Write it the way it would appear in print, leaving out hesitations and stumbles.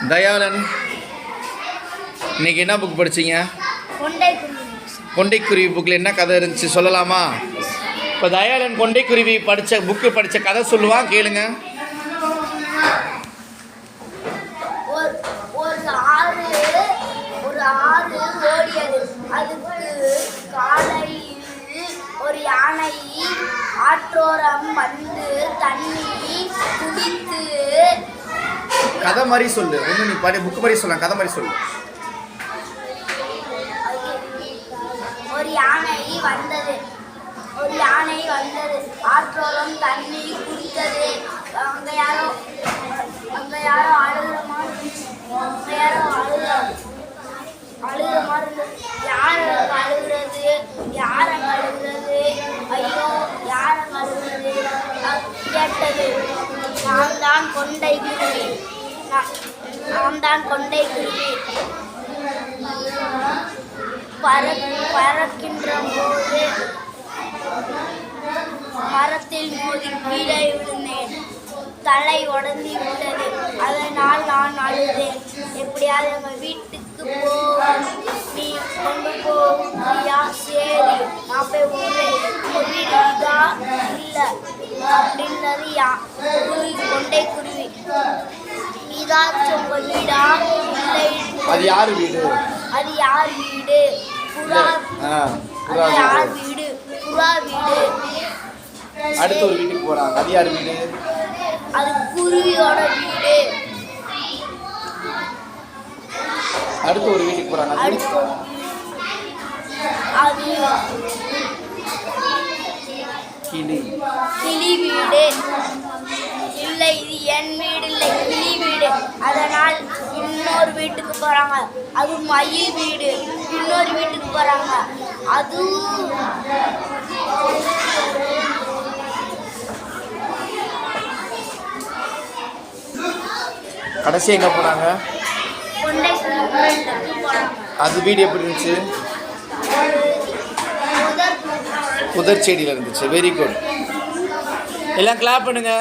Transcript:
தயாளன், இன்னைக்கு என்ன புக் படிச்சீங்க? கொண்டைக்குருவி புக்கில் என்ன கதை இருந்துச்சு சொல்லலாமா? இப்போ தயாளன் கொண்டைக்குருவி படித்த கதை சொல்லுவான், கேளுங்க. ஒரு ஆறு ஓடியது. அதுக்கு காலையில் ஒரு யானை ஆற்றோரம் வந்து தண்ணி குடித்து. கதை மாதிரி சொல்லு, ஒன்று நீ புக்கு மாதிரி சொல்லலாம், கதை மாதிரி சொல்லு. ஒரு யானை வந்தது, ஆற்றோரம் தண்ணி குடித்தது. அங்க யாரோ அழுகிற மாதிரி யாரங்க அழுகிறது, ஐயோ யாரங்க அழுகிறது கேட்டது. நான் தான் கொண்டைக்குருவி. பறக்கின்ற போது மரத்தில் மோதி கீழே விழுந்தேன். தலை உடஞ்சி விட்டது. அதனால் நான் அழுதேன். எப்படியாவது எங்கள் வீட்டுக்கு நீ கொண்டு போவியா? சரி, நான் போய் விடுறேன். உங்கள் வீடு இதா இல்லை அப்படின்றது கொண்டைக்குருவி. இதாச்சும் உங்கள் வீடா? இல்லை. அது யார் வீடு? புறா வீடு. அடுத்த ஒரு வீட்டுக்கு போறாங்க. அது யார் வீடு? அது குருவியோட வீடு. அடுத்த ஒரு வீட்டுக்கு போறாங்க. அது கிளி வீடு. இல்லை, இது என் வீடு இல்லை, கிளி வீடு. அதனால் இன்னொரு வீட்டுக்கு போறாங்க. அது மயில் வீடு. இன்னொரு வீட்டுக்கு போறாங்க. அது கடைசி எங்க போனாங்க? அது வீடு எப்படி இருந்துச்சு? புதர் செடியில் இருந்துச்சு. Very good. எல்லாம் கிளாப் பண்ணுங்க.